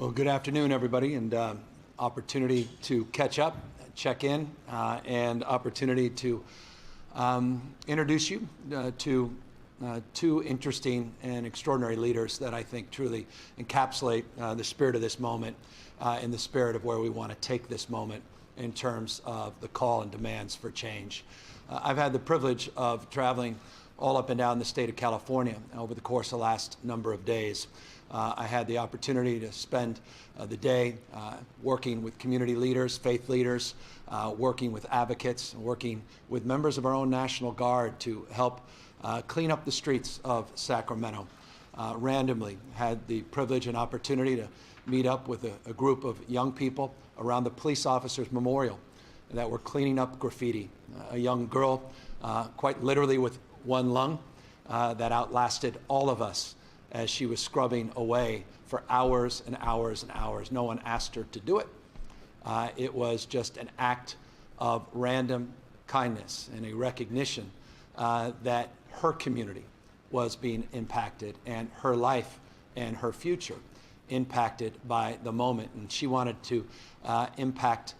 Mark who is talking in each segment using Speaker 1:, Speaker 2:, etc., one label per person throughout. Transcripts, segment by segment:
Speaker 1: Well, good afternoon, everybody, and opportunity to catch up, check in, and opportunity to introduce you to two interesting and extraordinary leaders that I think truly encapsulate the spirit of this moment and the spirit of where we want to take this moment in terms of the call and demands for change. I've had the privilege of traveling all up and down the state of California over the course of the last number of days. I had the opportunity to spend the day working with community leaders, faith leaders, working with advocates, working with members of our own National Guard to help clean up the streets of Sacramento. Randomly had the privilege and opportunity to meet up with a group of young people around the police officers' memorial that were cleaning up graffiti. A young girl, quite literally with one lung, that outlasted all of us as she was scrubbing away for hours and hours and hours. No one asked her to do it. It was just an act of random kindness and a recognition that her community was being impacted and her life and her future impacted by the moment. And she wanted to impact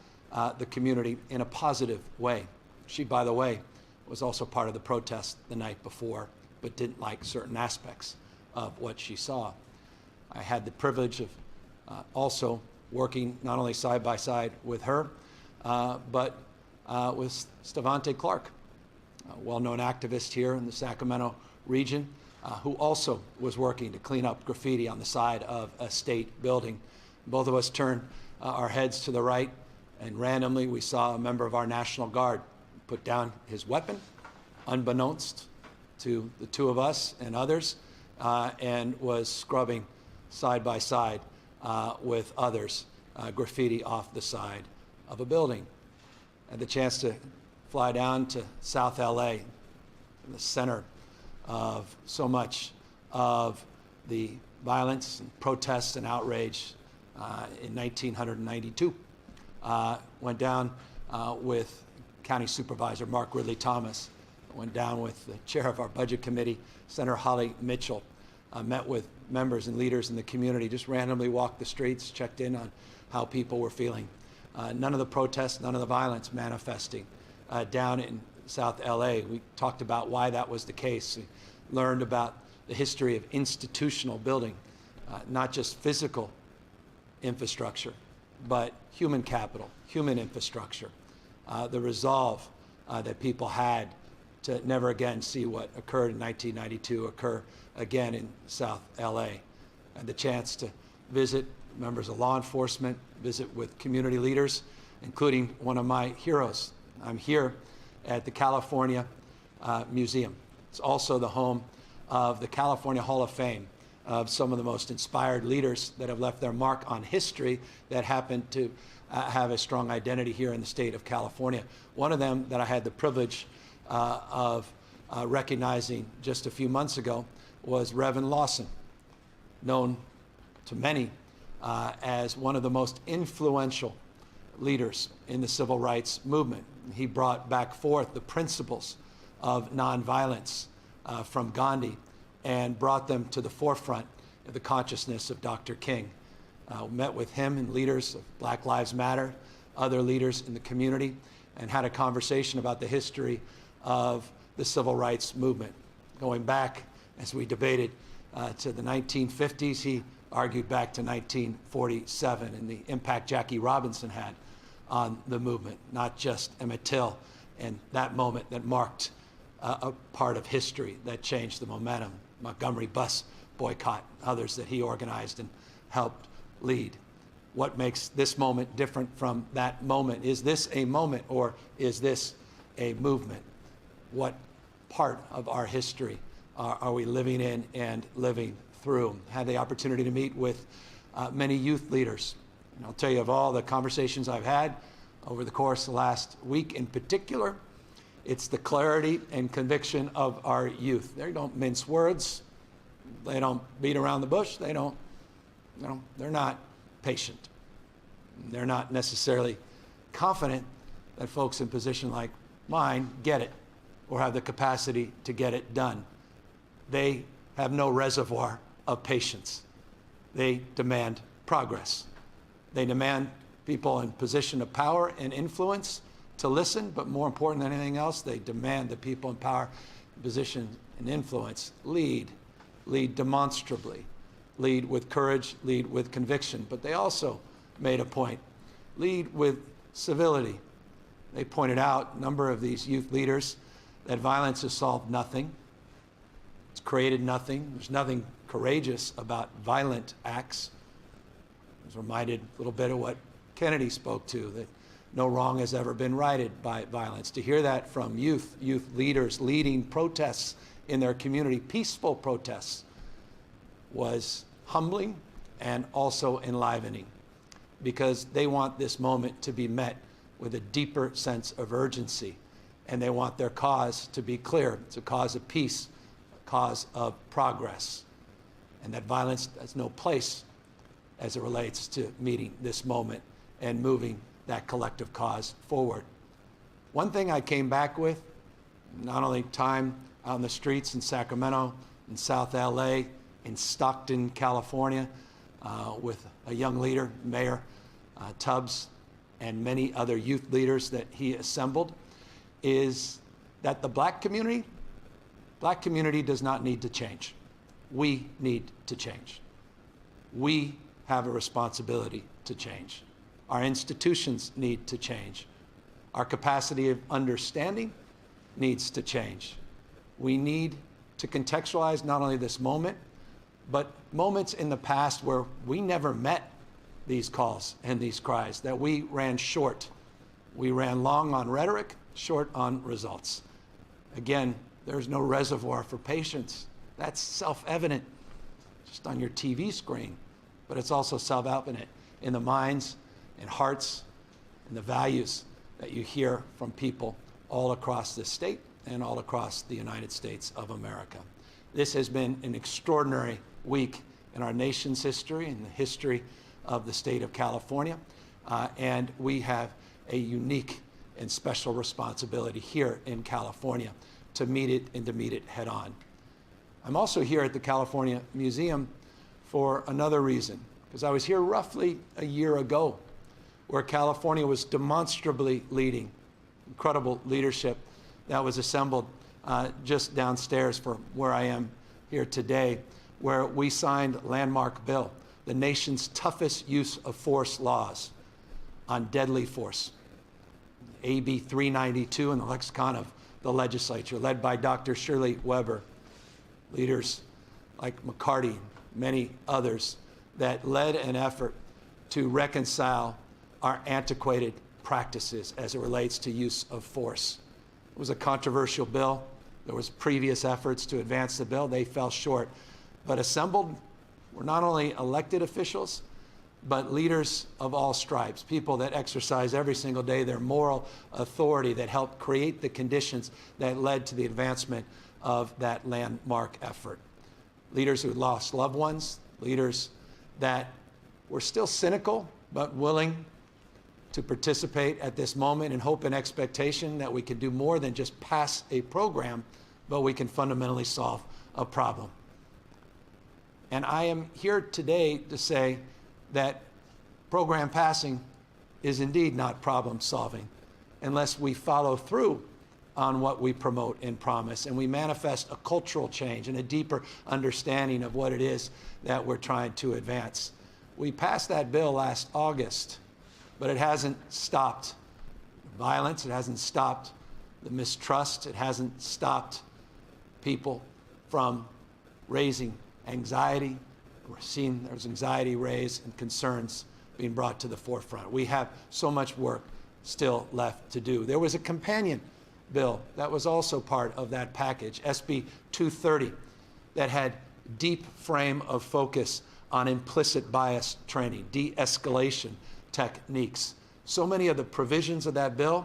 Speaker 1: the community in a positive way. She, by the way, was also part of the protest the night before, but didn't like certain aspects of what she saw. I had the privilege of also working not only side by side with her, but with Stevante Clark, a well-known activist here in the Sacramento region, who also was working to clean up graffiti on the side of a state building. Both of us turned our heads to the right, and randomly we saw a member of our National Guard put down his weapon, unbeknownst to the two of us and others, and was scrubbing side by side with others graffiti off the side of a building. I had the chance to fly down to South LA, in the center of so much of the violence and protests and outrage in 1992. Went down with County Supervisor Mark Ridley Thomas. Went down with the chair of our budget committee, Senator Holly Mitchell. Met with members and leaders in the community, just randomly walked the streets, checked in on how people were feeling. None of the protests, none of the violence manifesting down in South LA. We talked about why that was the case. We learned about the history of institutional building, not just physical infrastructure, but human capital, human infrastructure. The resolve that people had to never again see what occurred in 1992 occur again in South LA. And the chance to visit members of law enforcement, visit with community leaders, including one of my heroes. I'm here at the California Museum. It's also the home of the California Hall of Fame of some of the most inspired leaders that have left their mark on history that happen to have a strong identity here in the state of California. One of them that I had the privilege of recognizing just a few months ago was Reverend Lawson, known to many as one of the most influential leaders in the civil rights movement. He brought back forth the principles of nonviolence from Gandhi and brought them to the forefront of the consciousness of Dr. King. Met with him and leaders of Black Lives Matter, other leaders in the community, and had a conversation about the history of the civil rights movement. Going back, as we debated, to the 1950s, he argued back to 1947 and the impact Jackie Robinson had on the movement, not just Emmett Till and that moment that marked a part of history that changed the momentum. Montgomery bus boycott, others that he organized and helped lead. What makes this moment different from that moment? Is this a moment or is this a movement? What part of our history are we living in and living through? Had the opportunity to meet with many youth leaders. And I'll tell you, of all the conversations I've had over the course of the last week in particular, it's the clarity and conviction of our youth. They don't mince words. They don't beat around the bush. They're not patient. They're not necessarily confident that folks in a position like mine get it or have the capacity to get it done. They have no reservoir of patience. They demand progress. They demand people in position of power and influence to listen, but more important than anything else, they demand the people in power, position, and influence lead demonstrably, lead with courage, lead with conviction. But they also made a point, lead with civility. They pointed out, a number of these youth leaders, that violence has solved nothing. It's created nothing. There's nothing courageous about violent acts. I was reminded a little bit of what Kennedy spoke to, that no wrong has ever been righted by violence. To hear that from youth leaders leading protests in their community, peaceful protests, was humbling and also enlivening, because they want this moment to be met with a deeper sense of urgency, and they want their cause to be clear. It's a cause of peace, a cause of progress, and that violence has no place as it relates to meeting this moment and moving that collective cause forward. One thing I came back with, not only time out on the streets in Sacramento, in South LA, in Stockton, California, with a young leader, Mayor Tubbs, and many other youth leaders that he assembled, is that the black community does not need to change. We need to change. We have a responsibility to change. Our institutions need to change. Our capacity of understanding needs to change. We need to contextualize not only this moment, but moments in the past where we never met these calls and these cries, that we ran short. We ran long on rhetoric, short on results. Again, there's no reservoir for patience. That's self-evident just on your TV screen, but it's also self-evident in the minds and hearts and the values that you hear from people all across this state and all across the United States of America. This has been an extraordinary week in our nation's history, in the history of the state of California, and we have a unique and special responsibility here in California to meet it and to meet it head on. I'm also here at the California Museum for another reason, because I was here roughly a year ago, where California was demonstrably leading, incredible leadership that was assembled just downstairs from where I am here today, where we signed a landmark bill, the nation's toughest use of force laws on deadly force, AB 392 in the lexicon of the legislature, led by Dr. Shirley Weber, leaders like McCarty, many others, that led an effort to reconcile our antiquated practices as it relates to use of force. It was a controversial bill. There was previous efforts to advance the bill. They fell short. But assembled were not only elected officials, but leaders of all stripes, people that exercise every single day their moral authority, that helped create the conditions that led to the advancement of that landmark effort. Leaders who had lost loved ones, leaders that were still cynical, but willing to participate at this moment in hope and expectation that we can do more than just pass a program, but we can fundamentally solve a problem. And I am here today to say that program passing is indeed not problem solving unless we follow through on what we promote and promise, and we manifest a cultural change and a deeper understanding of what it is that we're trying to advance. We passed that bill last August, but it hasn't stopped violence, it hasn't stopped the mistrust, it hasn't stopped people from raising anxiety. We're seeing there's anxiety raised and concerns being brought to the forefront. We have so much work still left to do. There was a companion bill that was also part of that package, SB 230, that had deep frame of focus on implicit bias training, de-escalation techniques. So many of the provisions of that bill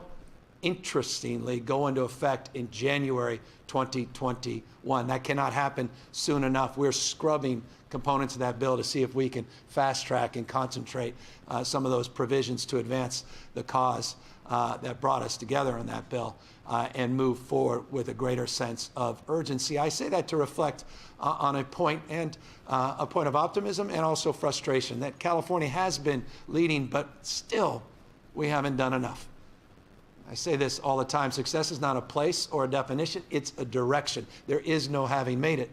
Speaker 1: interestingly, go into effect in January 2021. That cannot happen soon enough. We're scrubbing components of that bill to see if we can fast track and concentrate some of those provisions to advance the cause that brought us together on that bill and move forward with a greater sense of urgency. I say that to reflect on a point of optimism and also frustration that California has been leading, but still we haven't done enough. I say this all the time: success is not a place or a definition, it's a direction. There is no having made it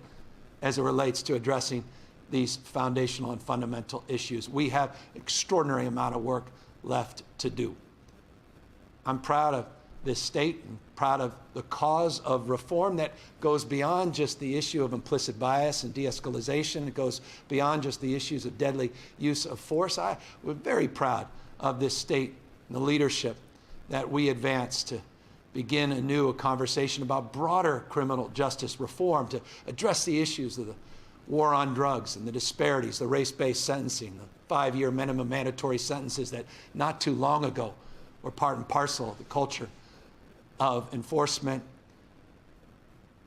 Speaker 1: as it relates to addressing these foundational and fundamental issues. We have extraordinary amount of work left to do. I'm proud of this state and proud of the cause of reform that goes beyond just the issue of implicit bias and de-escalation. It goes beyond just the issues of deadly use of force. We're very proud of this state and the leadership that we advance to begin anew a conversation about broader criminal justice reform to address the issues of the war on drugs and the disparities, the race-based sentencing, the 5-year minimum mandatory sentences that not too long ago were part and parcel of the culture of enforcement,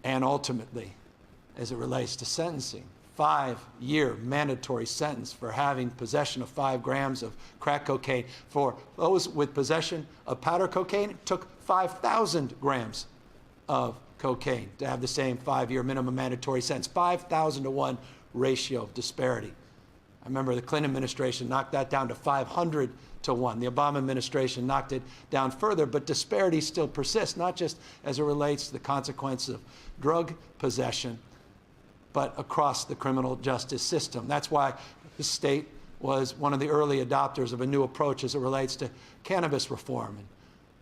Speaker 1: and ultimately, as it relates to sentencing, 5-year mandatory sentence for having possession of 5 grams of crack cocaine. For those with possession of powder cocaine, it took 5,000 grams of cocaine to have the same 5-year minimum mandatory sentence. 5,000 to 1 ratio of disparity. I remember the Clinton administration knocked that down to 500 to 1. The Obama administration knocked it down further, but disparities still persist, not just as it relates to the consequences of drug possession, but across the criminal justice system. That's why the state was one of the early adopters of a new approach as it relates to cannabis reform and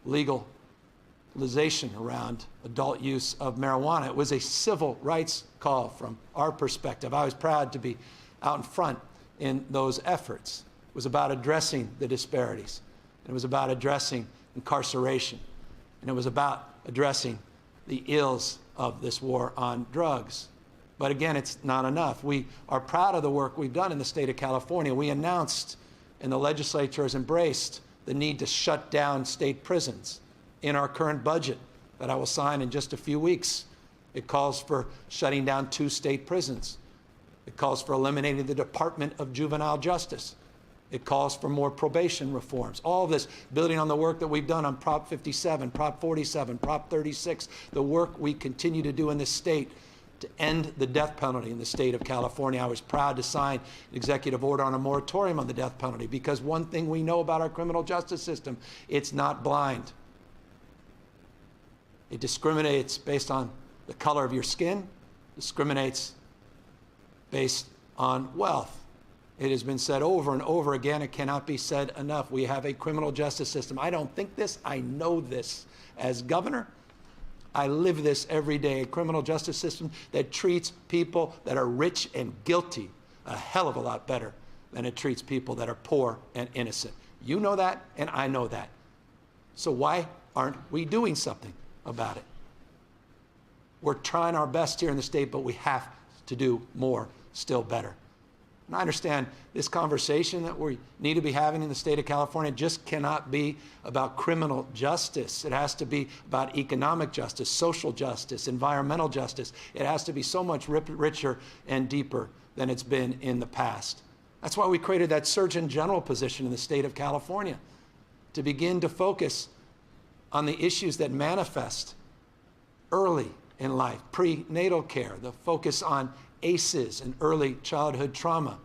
Speaker 1: legalization around adult use of marijuana. It was a civil rights call from our perspective. I was proud to be out in front in those efforts. It was about addressing the disparities. And it was about addressing incarceration. And it was about addressing the ills of this war on drugs. But again, it's not enough. We are proud of the work we've done in the state of California. We announced, and the legislature has embraced, the need to shut down state prisons in our current budget that I will sign in just a few weeks. It calls for shutting down 2 state prisons. It calls for eliminating the Department of Juvenile Justice. It calls for more probation reforms. All of this building on the work that we've done on Prop 57, Prop 47, Prop 36, the work we continue to do in this state to end the death penalty in the state of California. I was proud to sign an executive order on a moratorium on the death penalty because one thing we know about our criminal justice system, it's not blind. It discriminates based on the color of your skin, discriminates based on wealth. It has been said over and over again. It cannot be said enough. We have a criminal justice system. I don't think this. I know this. As governor, I live this every day. A criminal justice system that treats people that are rich and guilty a hell of a lot better than it treats people that are poor and innocent. You know that, and I know that. So why aren't we doing something about it? We're trying our best here in the state, but we have to do more, still better. And I understand this conversation that we need to be having in the state of California just cannot be about criminal justice. It has to be about economic justice, social justice, environmental justice. It has to be so much richer and deeper than it's been in the past. That's why we created that Surgeon General position in the state of California, to begin to focus on the issues that manifest early in life, prenatal care, the focus on ACEs and early childhood trauma,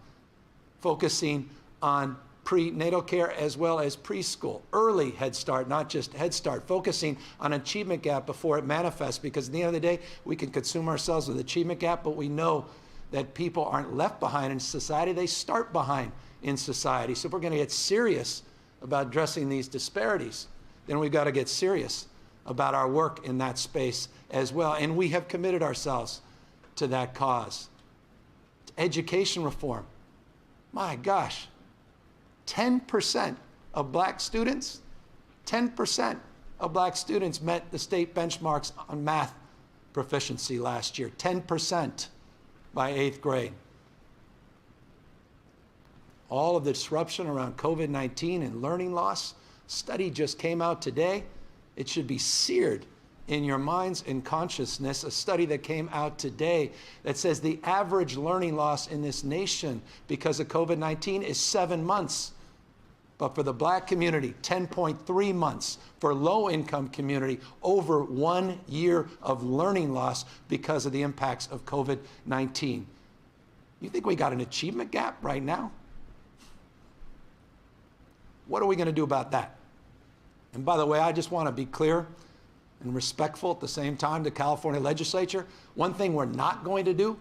Speaker 1: focusing on prenatal care as well as preschool, early Head Start, not just Head Start, focusing on achievement gap before it manifests, because at the end of the day, we can consume ourselves with achievement gap, but we know that people aren't left behind in society, they start behind in society. So if we're gonna get serious about addressing these disparities, then we've gotta get serious about our work in that space as well. And we have committed ourselves to that cause. Education reform. My gosh, 10% of black students, 10% of black students met the state benchmarks on math proficiency last year, 10% by 8th grade. All of the disruption around COVID-19 and learning loss, study just came out today. It should be seared in your minds and consciousness. A study that came out today that says the average learning loss in this nation because of COVID-19 is 7 months. But for the Black community, 10.3 months. For low-income community, over 1 year of learning loss because of the impacts of COVID-19. You think we got an achievement gap right now? What are we going to do about that? And by the way, I just want to be clear and respectful at the same time to California legislature. One thing we're not going to do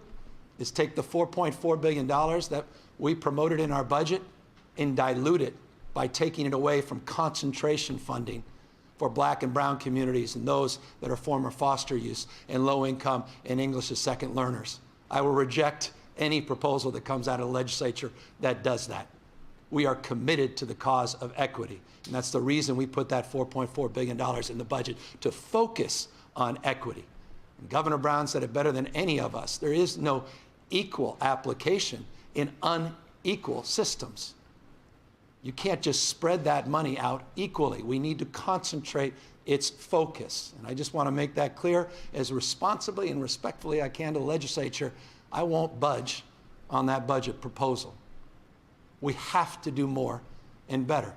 Speaker 1: is take the $4.4 billion that we promoted in our budget and dilute it by taking it away from concentration funding for Black and brown communities and those that are former foster youth and low income and English as second learners. I will reject any proposal that comes out of the legislature that does that. We are committed to the cause of equity. And that's the reason we put that $4.4 billion in the budget, to focus on equity. And Governor Brown said it better than any of us. There is no equal application in unequal systems. You can't just spread that money out equally. We need to concentrate its focus. And I just want to make that clear as responsibly and respectfully I can to the legislature. I won't budge on that budget proposal. We have to do more and better,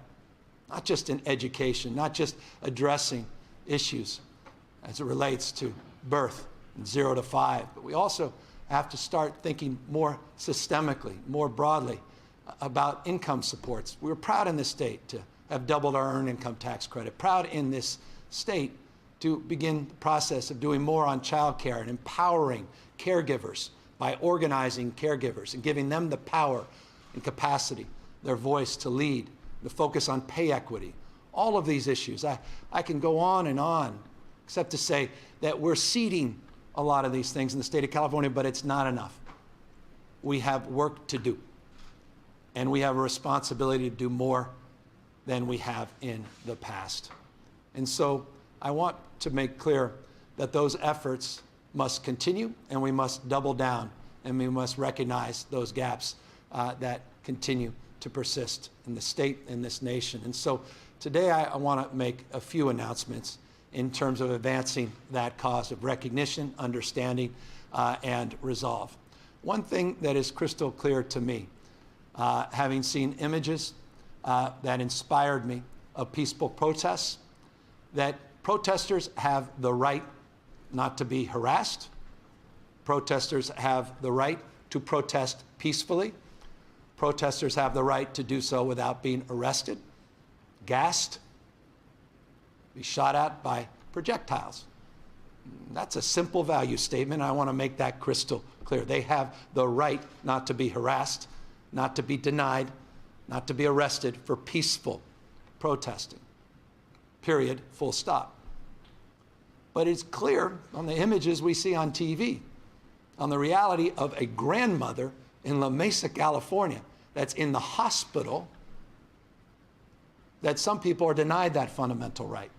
Speaker 1: not just in education, not just addressing issues as it relates to birth and 0 to 5, but we also have to start thinking more systemically, more broadly about income supports. We were proud in this state to have doubled our earned income tax credit, proud in this state to begin the process of doing more on child care and empowering caregivers by organizing caregivers and giving them the power and capacity, their voice to lead, the focus on pay equity, all of these issues. I can go on, except to say that we're seeding a lot of these things in the state of California, but it's not enough. We have work to do, and we have a responsibility to do more than we have in the past. And so I want to make clear that those efforts must continue, and we must double down, and we must recognize those gaps that continue to persist in the state and this nation. And so today I want to make a few announcements in terms of advancing that cause of recognition, understanding, and resolve. One thing that is crystal clear to me, having seen images that inspired me of peaceful protests, that protesters have the right not to be harassed. Protesters have the right to protest peacefully. Protesters have the right to do so without being arrested, gassed, be shot at by projectiles. That's a simple value statement. I want to make that crystal clear. They have the right not to be harassed, not to be denied, not to be arrested for peaceful protesting. Period, full stop. But it's clear on the images we see on TV, on the reality of a grandmother in La Mesa, California, that's in the hospital, that some people are denied that fundamental right.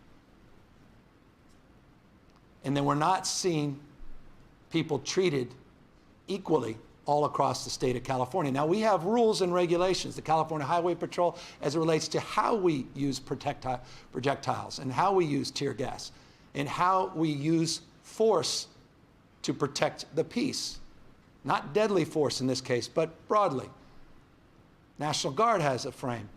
Speaker 1: And then we're not seeing people treated equally all across the state of California. Now, we have rules and regulations, the California Highway Patrol, as it relates to how we use projectiles and how we use tear gas and how we use force to protect the peace. Not deadly force in this case, but broadly. National Guard has a frame.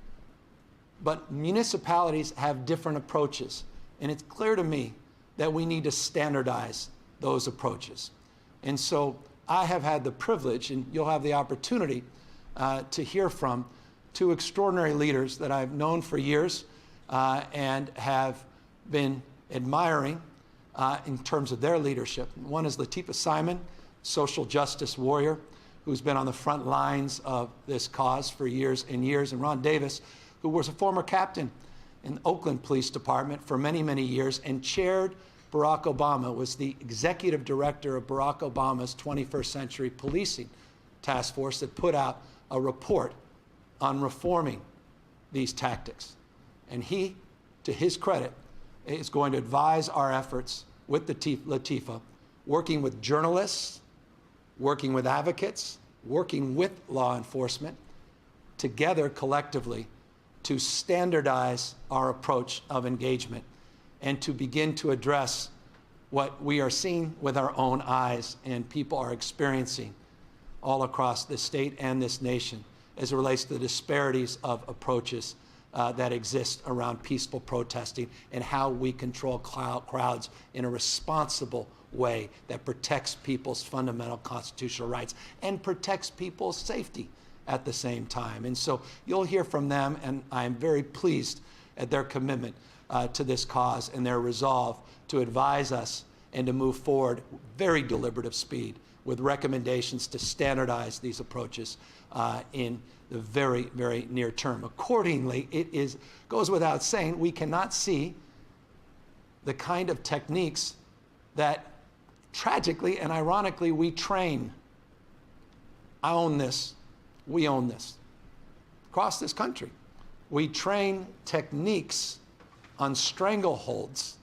Speaker 1: But municipalities have different approaches. And it's clear to me that we need to standardize those approaches. And so I have had the privilege, and you'll have the opportunity to hear from two extraordinary leaders that I've known for years and have been admiring in terms of their leadership. One is Latifah Simon, social justice warrior, who's been on the front lines of this cause for years and years, and Ron Davis, who was a former captain in the Oakland Police Department for many, many years and chaired Barack Obama, was the executive director of Barack Obama's 21st Century Policing Task Force that put out a report on reforming these tactics. And he, to his credit, is going to advise our efforts with Latifah, working with journalists, working with advocates, working with law enforcement, together collectively to standardize our approach of engagement and to begin to address what we are seeing with our own eyes and people are experiencing all across this state and this nation as it relates to the disparities of approaches that exist around peaceful protesting and how we control crowds in a responsible way that protects people's fundamental constitutional rights and protects people's safety at the same time. And so you'll hear from them, and I'm very pleased at their commitment to this cause and their resolve to advise us and to move forward very deliberative speed with recommendations to standardize these approaches in the very, very near term. Accordingly, it goes without saying we cannot see the kind of techniques that tragically and ironically we train. I own this. We own this. Across this country, we train techniques on strangleholds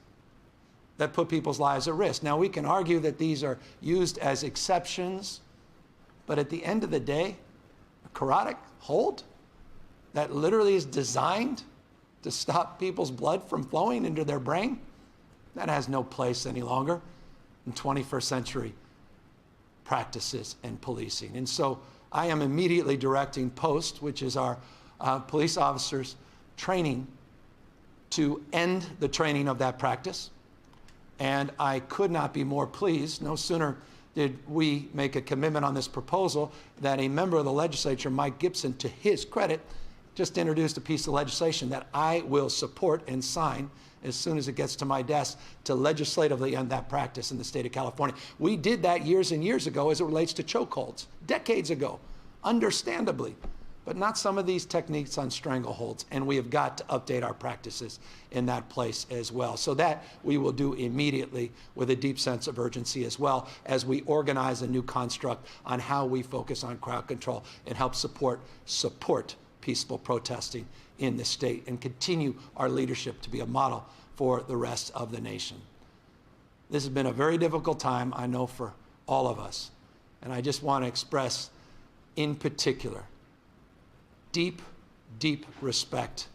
Speaker 1: that put people's lives at risk. Now, we can argue that these are used as exceptions, but at the end of the day, a carotid hold that literally is designed to stop people's blood from flowing into their brain, that has no place any longer in 21st century practices and policing. And so I am immediately directing POST, which is our police officers training, to end the training of that practice. And I could not be more pleased. No sooner did we make a commitment on this proposal that a member of the legislature, Mike Gibson, to his credit, just introduced a piece of legislation that I will support and sign as soon as it gets to my desk to legislatively end that practice in the state of California. We did that years and years ago as it relates to chokeholds, decades ago, understandably, but not some of these techniques on strangleholds. And we have got to update our practices in that place as well. So that we will do immediately with a deep sense of urgency, as well as we organize a new construct on how we focus on crowd control and help support peaceful protesting in the state and continue our leadership to be a model for the rest of the nation. This has been a very difficult time, I know, for all of us. And I just want to express, in particular, deep, deep respect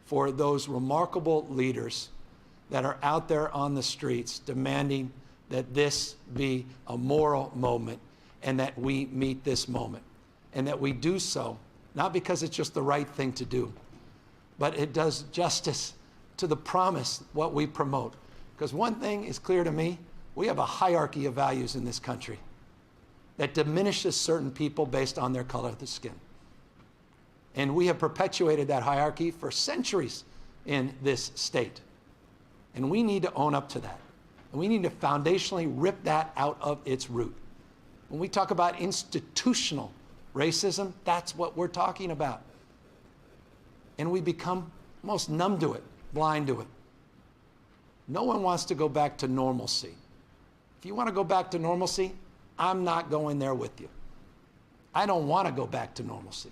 Speaker 1: for those remarkable leaders that are out there on the streets demanding that this be a moral moment and that we meet this moment. And that we do so, not because it's just the right thing to do, but it does justice to the promise, what we promote. Because one thing is clear to me, we have a hierarchy of values in this country that diminishes certain people based on their color of the skin. And we have perpetuated that hierarchy for centuries in this state. And we need to own up to that. And we need to foundationally rip that out of its root. When we talk about institutional racism, that's what we're talking about. And we become almost numb to it, blind to it. No one wants to go back to normalcy. If you want to go back to normalcy, I'm not going there with you. I don't want to go back to normalcy.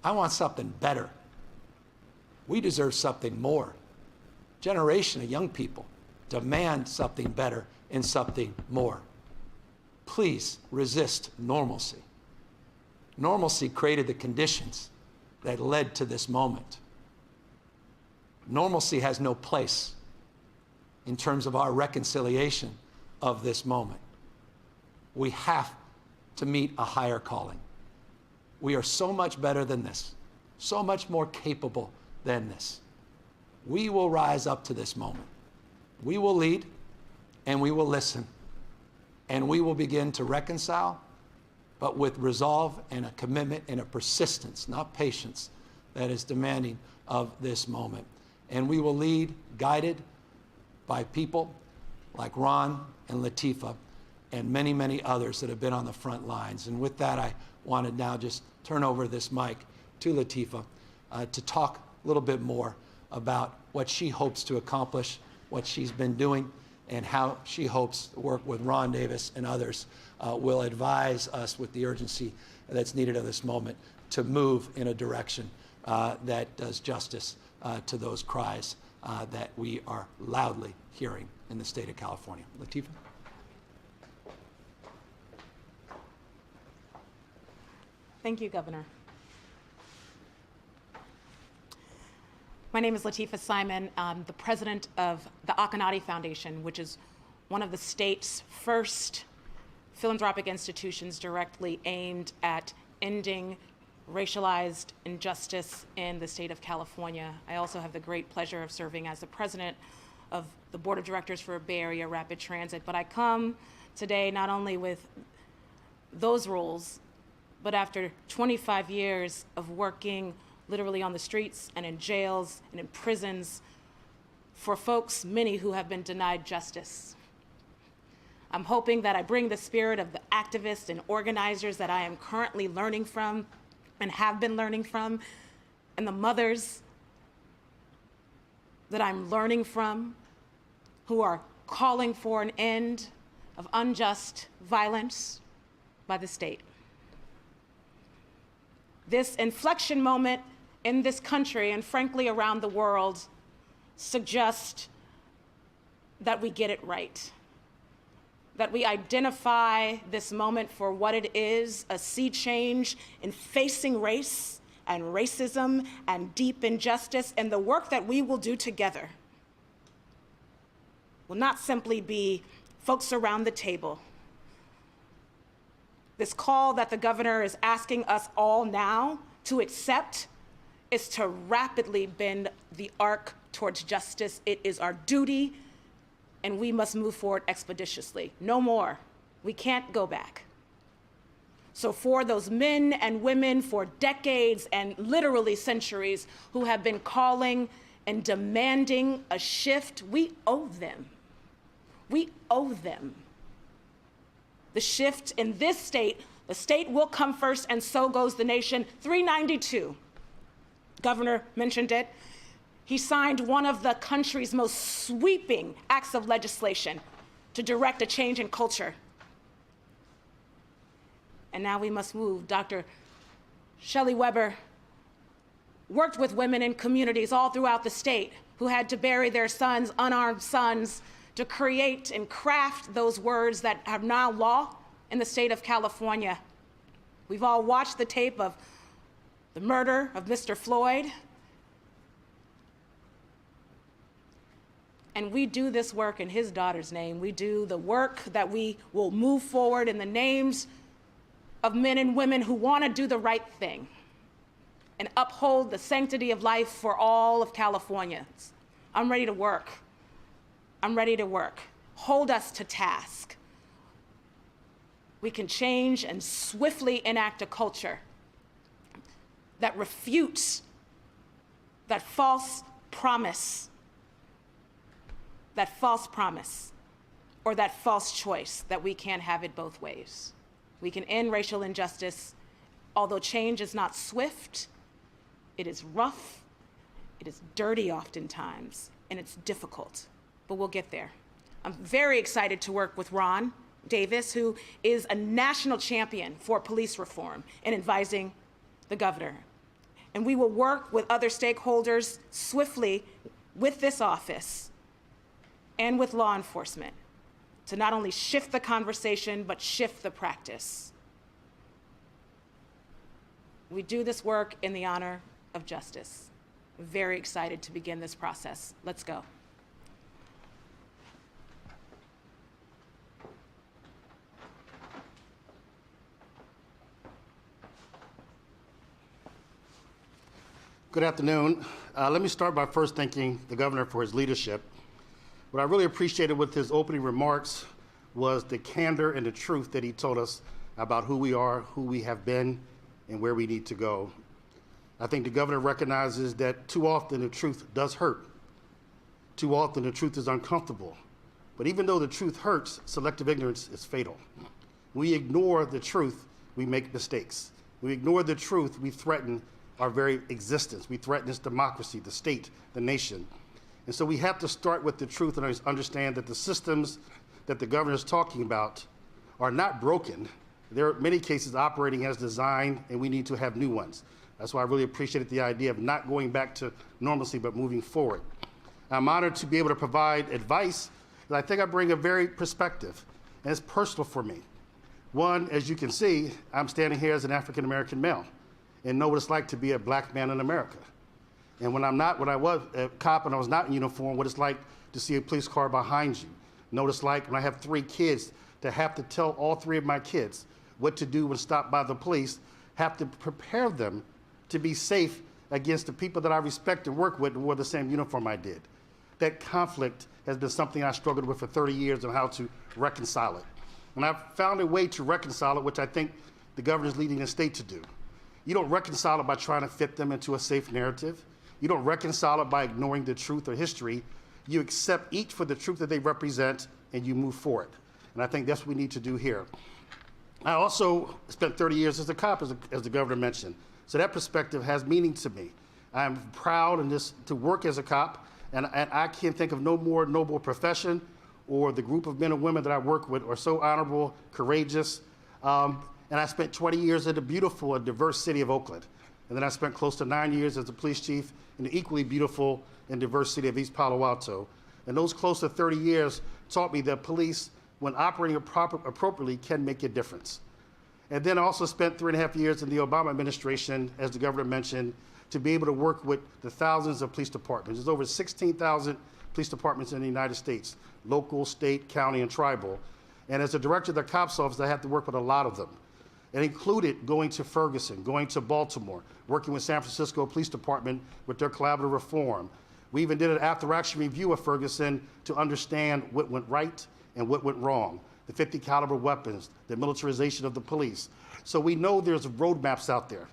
Speaker 1: I want something better. We deserve something more. Generation of young people demand something better and something more. Please resist normalcy. Normalcy created the conditions that led to this moment. Normalcy has no place in terms of our reconciliation of this moment. We have to meet a higher calling. We are so much better than this, so much more capable than this. We will rise up to this moment. We will lead, and we will listen, and we will begin to reconcile, but with resolve and a commitment and a persistence, not patience, that is demanding of this moment. And we will lead, guided by people like Ron and Latifah and many, many others that have been on the front lines. And with that, I want to now just turn over this mic to Latifah to talk a little bit more about what she hopes to accomplish, what she's been doing, and how she hopes to work with Ron Davis and others will advise us with the urgency that's needed at this moment to move in a direction that does justice to those cries that we are loudly hearing in the state of California. Latifah?
Speaker 2: Thank you, Governor. My name is Latifah Simon. I'm the president of the Akhenaten Foundation, which is one of the state's first philanthropic institutions directly aimed at ending racialized injustice in the state of California. I also have the great pleasure of serving as the president of the board of directors for Bay Area Rapid Transit. But I come today not only with those roles, but after 25 years of working literally on the streets and in jails and in prisons for folks, many who have been denied justice. I'm hoping that I bring the spirit of the activists and organizers that I am currently learning from and have been learning from, and the mothers that I'm learning from who are calling for an end of unjust violence by the state. This inflection moment in this country and frankly around the world suggests that we get it right, that we identify this moment for what it is, a sea change in facing race and racism and deep injustice, and the work that we will do together will not simply be folks around the table. This call that the governor is asking us all now to accept is to rapidly bend the arc towards justice. It is our duty, and we must move forward expeditiously. No more. We can't go back. So for those men and women for decades and literally centuries who have been calling and demanding a shift, we owe them. We owe them. The shift in this state, the state will come first, and so goes the nation. 392. Governor mentioned it. He signed one of the country's most sweeping acts of legislation to direct a change in culture. And now we must move. Dr. Shelley Weber worked with women in communities all throughout the state who had to bury their sons, unarmed sons, to create and craft those words that are now law in the state of California. We've all watched the tape of the murder of Mr. Floyd. And we do this work in his daughter's name. We do the work that we will move forward in the names of men and women who want to do the right thing and uphold the sanctity of life for all of Californians. I'm ready to work. I'm ready to work. Hold us to task. We can change and swiftly enact a culture that refutes that false promise, or that false choice that we can't have it both ways. We can end racial injustice. Although change is not swift, it is rough, it is dirty oftentimes, and it's difficult, but we'll get there. I'm very excited to work with Ron Davis, who is a national champion for police reform and advising the governor. And we will work with other stakeholders swiftly with this office and with law enforcement to not only shift the conversation, but shift the practice. We do this work in the honor of justice. I'm very excited to begin this process. Let's go.
Speaker 3: Good afternoon. Let me start by first thanking the governor for his leadership. What I really appreciated with his opening remarks was the candor and the truth that he told us about who we are, who we have been, and where we need to go. I think the governor recognizes that too often the truth does hurt. Too often the truth is uncomfortable. But even though the truth hurts, selective ignorance is fatal. We ignore the truth, we make mistakes. We ignore the truth, we threaten our very existence. We threaten this democracy, the state, the nation. And so we have to start with the truth and understand that the systems that the governor is talking about are not broken. They're in many cases operating as designed, and we need to have new ones. That's why I really appreciated the idea of not going back to normalcy, but moving forward. I'm honored to be able to provide advice, and I think I bring a very perspective, and it's personal for me. One, as you can see, I'm standing here as an African-American male and know what it's like to be a black man in America. And when I was a cop and I was not in uniform, what it's like to see a police car behind you. Know what it's like when I have 3 kids to have to tell all 3 of my kids what to do when stopped by the police, have to prepare them to be safe against the people that I respect and work with and wore the same uniform I did. That conflict has been something I struggled with for 30 years on how to reconcile it. And I've found a way to reconcile it, which I think the governor is leading the state to do. You don't reconcile it by trying to fit them into a safe narrative. You don't reconcile it by ignoring the truth or history. You accept each for the truth that they represent and you move forward. And I think that's what we need to do here. I also spent 30 years as a cop, as the governor mentioned. So that perspective has meaning to me. I'm proud to work as a cop, and I can't think of no more noble profession or the group of men and women that I work with are so honorable, courageous. And I spent 20 years in the beautiful and diverse city of Oakland. And then I spent close to 9 years as a police chief in the equally beautiful and diverse city of East Palo Alto. And those close to 30 years taught me that police, when operating appropriately, can make a difference. And then I also spent 3.5 years in the Obama administration, as the governor mentioned, to be able to work with the thousands of police departments. There's over 16,000 police departments in the United States, local, state, county, and tribal. And as a director of the COPS office, I had to work with a lot of them. It included going to Ferguson, going to Baltimore, working with San Francisco Police Department with their collaborative reform. We even did an after-action review of Ferguson to understand what went right and what went wrong. The 50 caliber weapons, the militarization of the police. So we know there's roadmaps out there.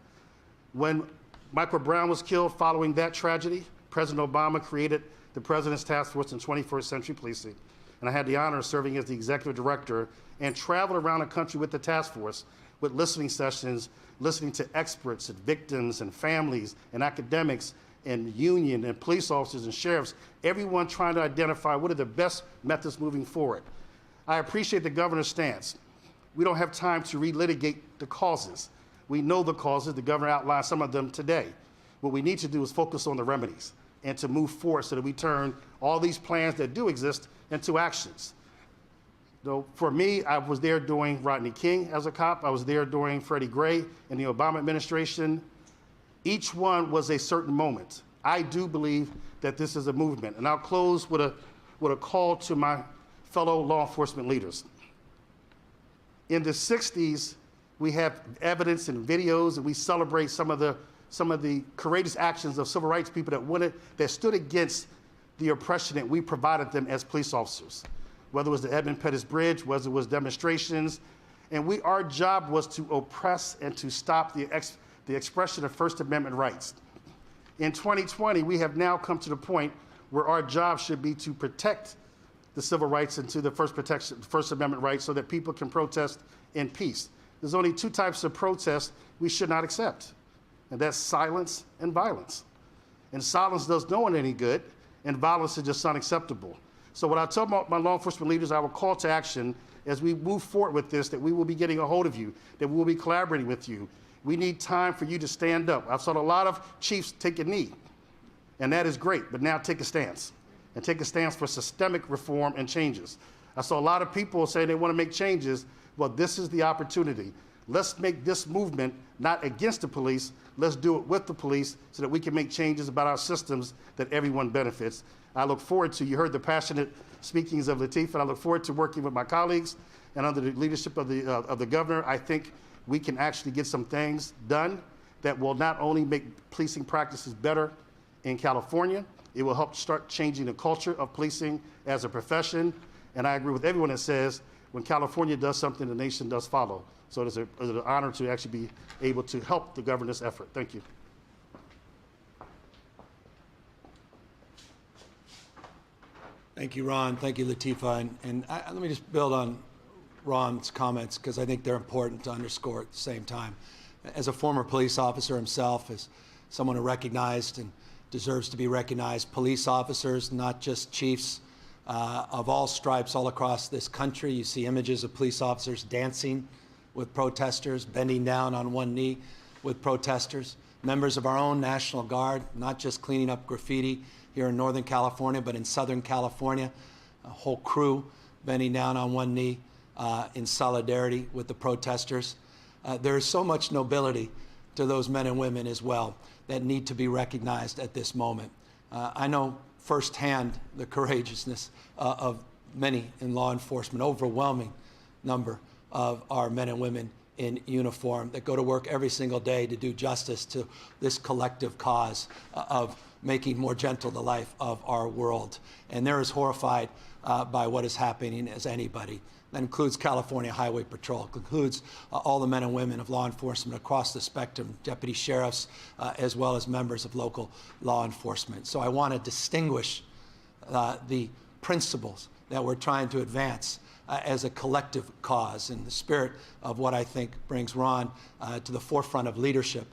Speaker 3: When Michael Brown was killed following that tragedy, President Obama created the President's Task Force in 21st Century Policing. And I had the honor of serving as the executive director and traveled around the country with the task force with listening sessions, listening to experts and victims and families and academics and union and police officers and sheriffs, everyone trying to identify what are the best methods moving forward. I appreciate the governor's stance. We don't have time to relitigate the causes. We know the causes. The governor outlined some of them today. What we need to do is focus on the remedies and to move forward so that we turn all these plans that do exist into actions. So for me, I was there during Rodney King as a cop. I was there during Freddie Gray in the Obama administration. Each one was a certain moment. I do believe that this is a movement. And I'll close with a call to my fellow law enforcement leaders. In the 60s, we have evidence and videos, and we celebrate some of the courageous actions of civil rights people that stood against the oppression that we provided them as police officers. Whether it was the Edmund Pettus Bridge, whether it was demonstrations, and our job was to oppress and to stop the expression of First Amendment rights. In 2020, we have now come to the point where our job should be to protect the civil rights and to the First Amendment rights so that people can protest in peace. There's only 2 types of protests we should not accept, and that's silence and violence. And silence does no one any good, and violence is just unacceptable. So what I tell my law enforcement leaders, I will call to action as we move forward with this, that we will be getting a hold of you, that we will be collaborating with you. We need time for you to stand up. I've seen a lot of chiefs take a knee, and that is great, but now take a stance, and take a stance for systemic reform and changes. I saw a lot of people say they want to make changes. Well, this is the opportunity. Let's make this movement not against the police. Let's do it with the police so that we can make changes about our systems that everyone benefits. I look forward to, you heard the passionate speakings of Lateef, and I look forward to working with my colleagues and under the leadership of the governor. I think we can actually get some things done that will not only make policing practices better in California, it will help start changing the culture of policing as a profession. And I agree with everyone that says when California does something, the nation does follow. So it's an honor to actually be able to help the governor's effort. Thank you.
Speaker 1: Thank you, Ron. Thank you, Lateef. And let me just build on Ron's comments because I think they're important to underscore at the same time. As a former police officer himself, as someone who recognized and deserves to be recognized, police officers, not just chiefs, of all stripes all across this country. You see images of police officers dancing with protesters, bending down on one knee with protesters. Members of our own National Guard, not just cleaning up graffiti here in Northern California, but in Southern California, a whole crew bending down on one knee in solidarity with the protesters. There is so much nobility to those men and women as well that need to be recognized at this moment. I know firsthand the courageousness of many in law enforcement, overwhelming number of our men and women in uniform that go to work every single day to do justice to this collective cause of making more gentle the life of our world. And they're as horrified by what is happening as anybody. That includes California Highway Patrol. It includes all the men and women of law enforcement across the spectrum, deputy sheriffs, as well as members of local law enforcement. So I want to distinguish the principles that we're trying to advance as a collective cause. And the spirit of what I think brings Ron to the forefront of leadership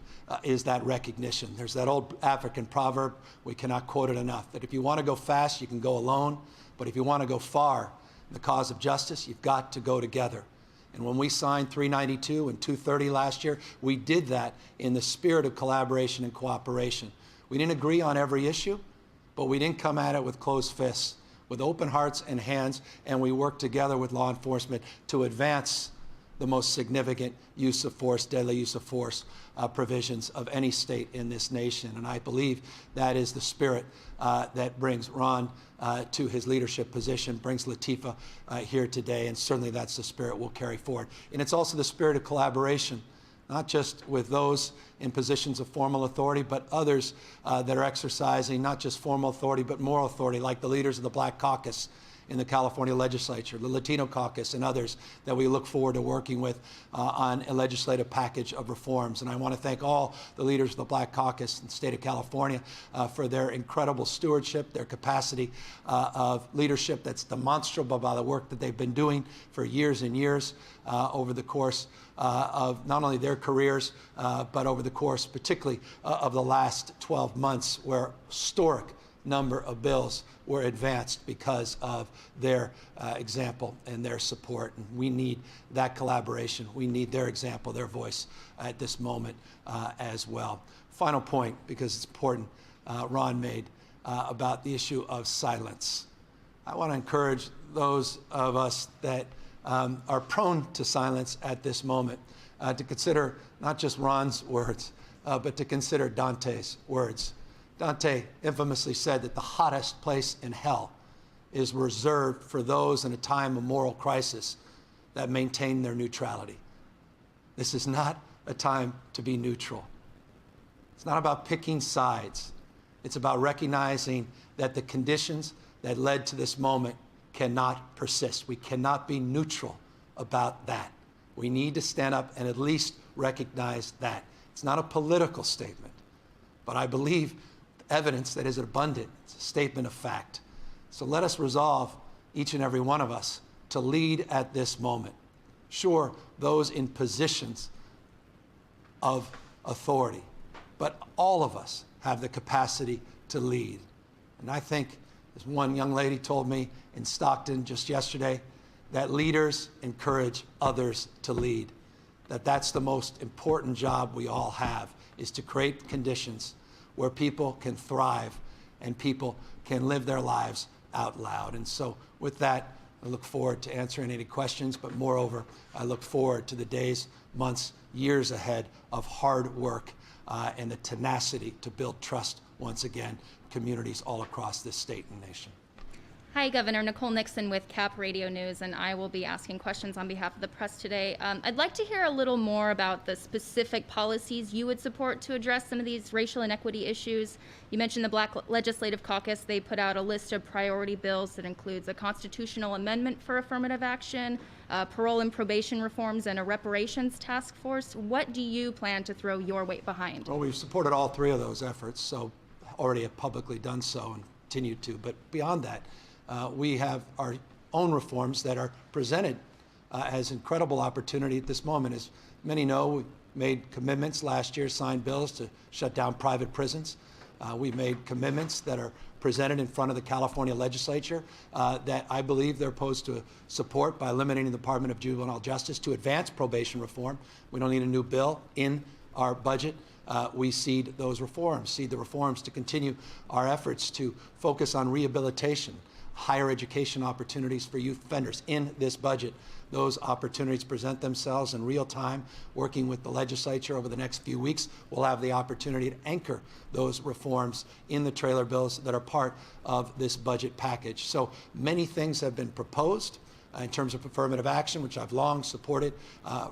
Speaker 1: is that recognition. There's that old African proverb, we cannot quote it enough, that if you want to go fast, you can go alone, but if you want to go far in the cause of justice, you've got to go together. And when we signed 392 and 230 last year, we did that in the spirit of collaboration and cooperation. We didn't agree on every issue, but we didn't come at it with closed fists, with open hearts and hands, and we worked together with law enforcement to advance the most significant use of force, deadly use of force provisions of any state in this nation. And I believe that is the spirit that brings Ron to his leadership position, brings Latifah here today, and certainly that's the spirit we'll carry forward. And it's also the spirit of collaboration, not just with those in positions of formal authority, but others that are exercising not just formal authority, but moral authority, like the leaders of the Black Caucus in the California legislature, the Latino caucus, and others that we look forward to working with on a legislative package of reforms. And I want to thank all the leaders of the Black Caucus in the state of California for their incredible stewardship, their capacity of leadership that's demonstrable by the work that they've been doing for years and years over the course of not only their careers, but over the course particularly of the last 12 months, where historic number of bills were advanced because of their example and their support. And we need that collaboration. We need their example, their voice at this moment as well. Final point, because it's important, Ron made about the issue of silence. I want to encourage those of us that are prone to silence at this moment to consider not just Ron's words, but to consider Dante's words. Dante infamously said that the hottest place in hell is reserved for those in a time of moral crisis that maintain their neutrality. This is not a time to be neutral. It's not about picking sides. It's about recognizing that the conditions that led to this moment cannot persist. We cannot be neutral about that. We need to stand up and at least recognize that. It's not a political statement, but I believe evidence that is abundant. It's a statement of fact. So let us resolve, each and every one of us, to lead at this moment. Sure, those in positions of authority, but all of us have the capacity to lead. And I think, as one young lady told me in Stockton just yesterday, that leaders encourage others to lead. That's the most important job we all have, is to create conditions where people can thrive and people can live their lives out loud. And so with that, I look forward to answering any questions, but moreover, I look forward to the days, months, years ahead of hard work and the tenacity to build trust once again, communities all across this state and nation.
Speaker 4: Hi, Governor. Nicole Nixon with CAP Radio News, and I will be asking questions on behalf of the press today. I'd like to hear a little more about the specific policies you would support to address some of these racial inequity issues. You mentioned the Black Legislative Caucus. They put out a list of priority bills that includes a constitutional amendment for affirmative action, parole and probation reforms, and a reparations task force. What do you plan to throw your weight behind?
Speaker 1: Well, we've supported all three of those efforts, so already have publicly done so and continue to. But beyond that, we have our own reforms that are presented as incredible opportunity at this moment. As many know, we made commitments last year, signed bills to shut down private prisons. We've made commitments that are presented in front of the California legislature that I believe they're opposed to support by eliminating the Department of Juvenile Justice to advance probation reform. We don't need a new bill in our budget. We seed those reforms, seed the reforms to continue our efforts to focus on rehabilitation, higher education opportunities for youth offenders in this budget. Those opportunities present themselves in real time. Working with the legislature over the next few weeks, we'll have the opportunity to anchor those reforms in the trailer bills that are part of this budget package. So many things have been proposed in terms of affirmative action, which I've long supported,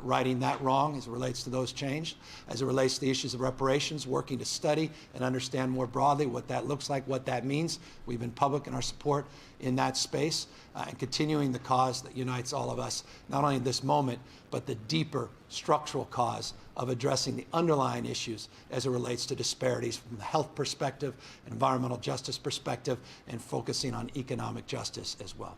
Speaker 1: righting that wrong as it relates to those changed. As it relates to the issues of reparations, working to study and understand more broadly what that looks like, what that means. We've been public in our support in that space, and continuing the cause that unites all of us, not only in this moment, but the deeper structural cause of addressing the underlying issues as it relates to disparities from the health perspective, environmental justice perspective, and focusing on economic justice as well.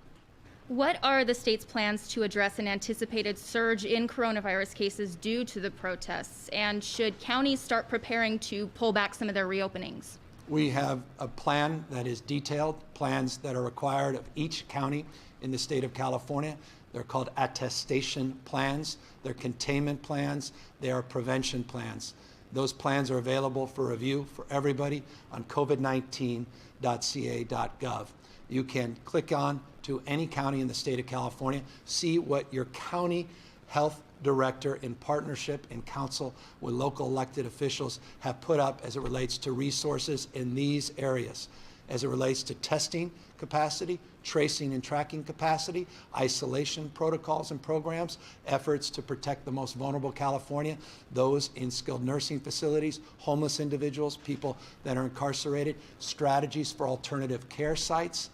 Speaker 4: What are the state's plans to address an anticipated surge in coronavirus cases due to the protests? And should counties start preparing to pull back some of their reopenings?
Speaker 1: We have a plan that is detailed, plans that are required of each county in the state of California. They're called attestation plans, they're containment plans, they are prevention plans. Those plans are available for review for everybody on gov.ca.gov. You can click on to any county in the state of California, see what your county health director in partnership and council with local elected officials have put up as it relates to resources in these areas, as it relates to testing capacity, tracing and tracking capacity, isolation protocols and programs, efforts to protect the most vulnerable California, those in skilled nursing facilities, homeless individuals, people that are incarcerated, strategies for alternative care sites,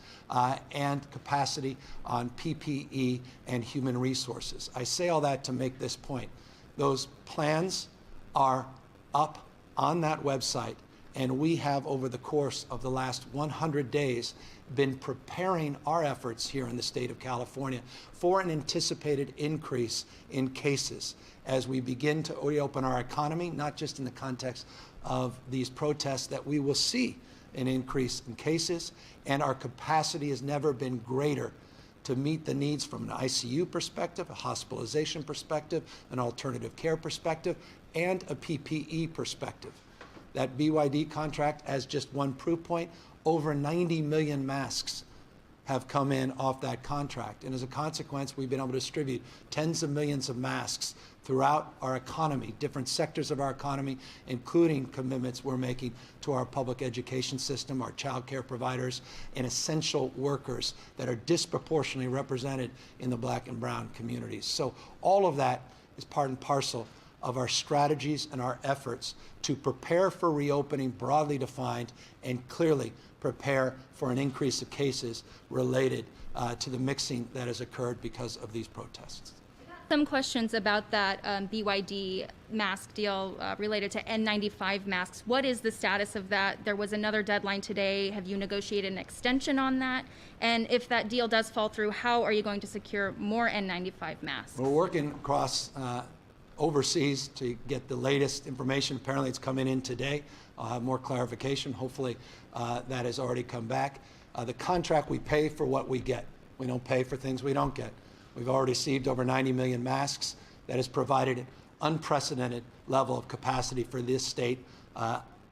Speaker 1: and capacity on PPE and human resources. I say all that to make this point. Those plans are up on that website, and we have, over the course of the last 100 days, been preparing our efforts here in the state of California for an anticipated increase in cases as we begin to reopen our economy, not just in the context of these protests, that we will see an increase in cases, and our capacity has never been greater to meet the needs from an ICU perspective, a hospitalization perspective, an alternative care perspective, and a PPE perspective. That BYD contract, as just one proof point, over 90 million masks have come in off that contract. And as a consequence, we've been able to distribute tens of millions of masks throughout our economy, different sectors of our economy, including commitments we're making to our public education system, our child care providers, and essential workers that are disproportionately represented in the Black and brown communities. So all of that is part and parcel of our strategies and our efforts to prepare for reopening, broadly defined, and clearly prepare for an increase of cases related to the mixing that has occurred because of these protests.
Speaker 4: Some questions about that BYD mask deal related to N95 masks. What is the status of that? There was another deadline today. Have you negotiated an extension on that? And if that deal does fall through, how are you going to secure more N95 masks?
Speaker 1: We're working across overseas to get the latest information. Apparently it's coming in today. I'll have more clarification. Hopefully that has already come back. The contract, we pay for what we get. We don't pay for things we don't get. We've already received over 90 million masks. That has provided an unprecedented level of capacity for this state,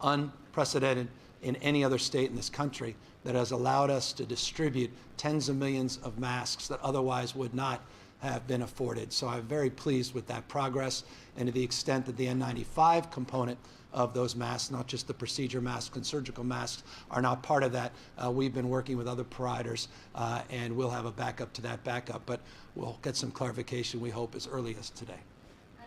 Speaker 1: unprecedented in any other state in this country, that has allowed us to distribute tens of millions of masks that otherwise would not have been afforded. So I'm very pleased with that progress, and to the extent that the N95 component of those masks, not just the procedure masks and surgical masks, are not part of that. We've been working with other providers, and we'll have a backup to that backup, but we'll get some clarification, we hope, as early as today.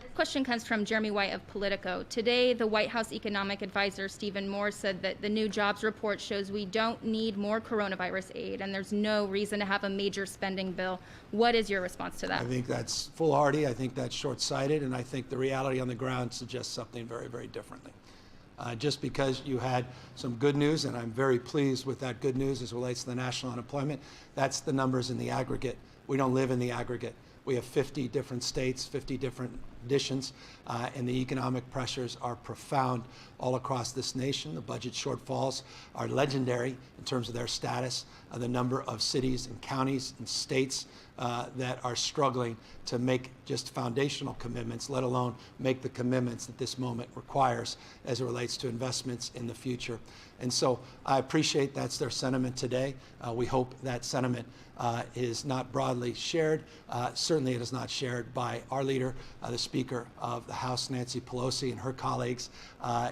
Speaker 4: This question comes from Jeremy White of Politico. Today, the White House economic advisor, Stephen Moore, said that the new jobs report shows we don't need more coronavirus aid, and there's no reason to have a major spending bill. What is your response to that?
Speaker 1: I think that's foolhardy. I think that's short-sighted, and I think the reality on the ground suggests something very, very differently. Just because you had some good news, and I'm very pleased with that good news as it relates to the national unemployment, that's the numbers in the aggregate. We don't live in the aggregate. We have 50 different states, 50 different conditions, and the economic pressures are profound all across this nation. The budget shortfalls are legendary in terms of their status, the number of cities and counties and states that are struggling to make just foundational commitments, let alone make the commitments that this moment requires as it relates to investments in the future. And so I appreciate that's their sentiment today. We hope that sentiment is not broadly shared. Certainly it is not shared by our leader, the Speaker of the House, Nancy Pelosi, and her colleagues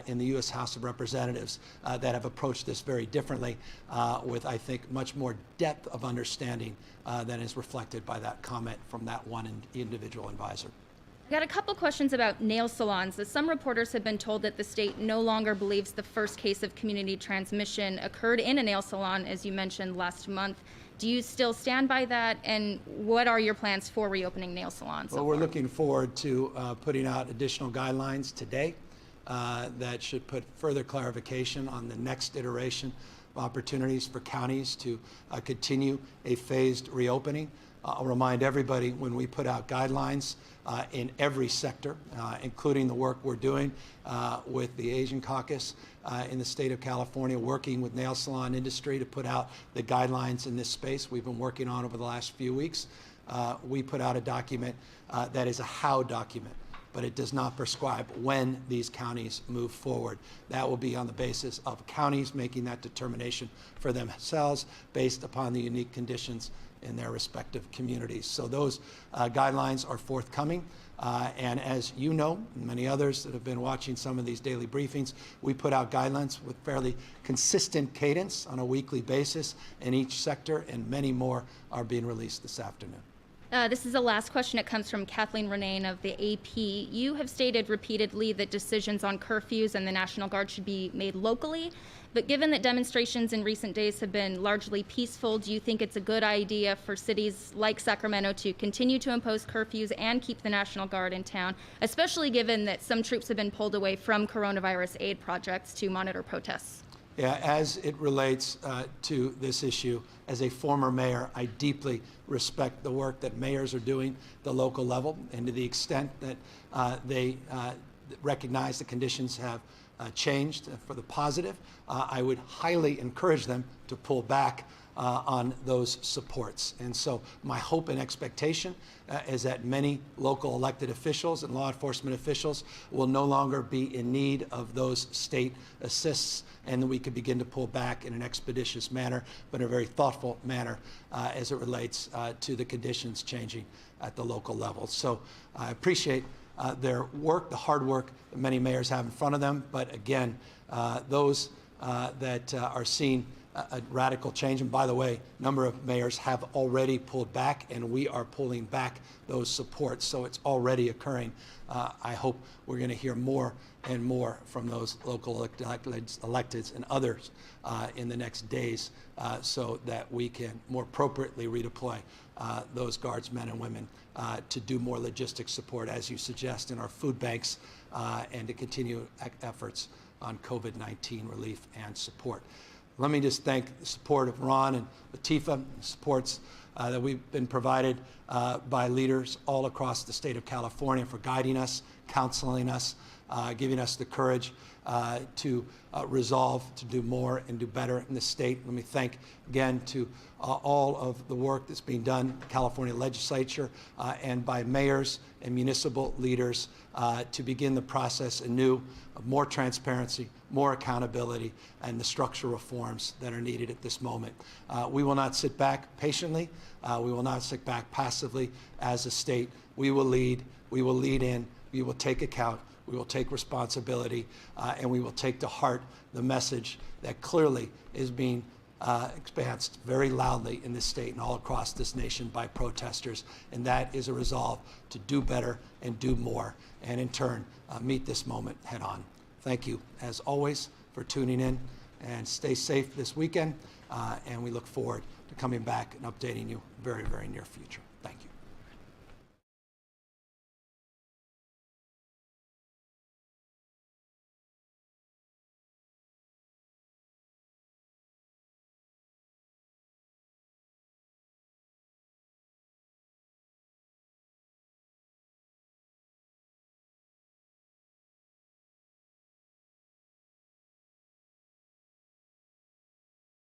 Speaker 1: in the U.S. House of Representatives that have approached this very differently with, I think, much more depth of understanding than is reflected by that comment from that one individual advisor.
Speaker 4: I got a couple questions about nail salons. Some reporters have been told that the state no longer believes the first case of community transmission occurred in a nail salon, as you mentioned last month. Do you still stand by that? And what are your plans for reopening nail salons?
Speaker 1: Well, we're looking forward to putting out additional guidelines today that should put further clarification on the next iteration of opportunities for counties to continue a phased reopening. I'll remind everybody, when we put out guidelines in every sector, including the work we're doing with the Asian Caucus in the state of California, working with nail salon industry to put out the guidelines in this space we've been working on over the last few weeks. We put out a document that is a how document, but it does not prescribe when these counties move forward. That will be on the basis of counties making that determination for themselves based upon the unique conditions in their respective communities. So those guidelines are forthcoming. And as you know, and many others that have been watching some of these daily briefings, we put out guidelines with fairly consistent cadence on a weekly basis in each sector, and many more are being released this afternoon.
Speaker 4: This is the last question. It comes from Kathleen Renane of the AP. You have stated repeatedly that decisions on curfews and the National Guard should be made locally. But given that demonstrations in recent days have been largely peaceful, do you think it's a good idea for cities like Sacramento to continue to impose curfews and keep the National Guard in town, especially given that some troops have been pulled away from coronavirus aid projects to monitor protests?
Speaker 1: Yeah, as it relates to this issue, as a former mayor, I deeply respect the work that mayors are doing at the local level, and to the extent that they recognize the conditions have changed for the positive, I would highly encourage them to pull back on those supports. And so my hope and expectation is that many local elected officials and law enforcement officials will no longer be in need of those state assists, and that we could begin to pull back in an expeditious manner, but in a very thoughtful manner as it relates to the conditions changing at the local level. So I appreciate their work, the hard work that many mayors have in front of them, but again, those that are seeing a radical change, and by the way, a number of mayors have already pulled back, and we are pulling back those supports, so it's already occurring. I hope we're going to hear more and more from those local electeds and others in the next days so that we can more appropriately redeploy those guardsmen and women to do more logistics support, as you suggest, in our food banks and to continue efforts on COVID-19 relief and support. Let me just thank the support of Ron and Latifah, supports that we've been provided by leaders all across the state of California for guiding us, counseling us, giving us the courage to resolve to do more and do better in the state. Let me thank again to all of the work that's being done in the California legislature and by mayors and municipal leaders to begin the process anew of more transparency, more accountability, and the structural reforms that are needed at this moment. We will not sit back patiently. We will not sit back passively as a state. We will lead. We will lead in. We will take account. We will take responsibility, and we will take to heart the message that clearly is being expansed very loudly in this state and all across this nation by protesters, and that is a resolve to do better and do more, and in turn, meet this moment head on. Thank you, as always, for tuning in, and stay safe this weekend, and we look forward to coming back and updating you very, very near future.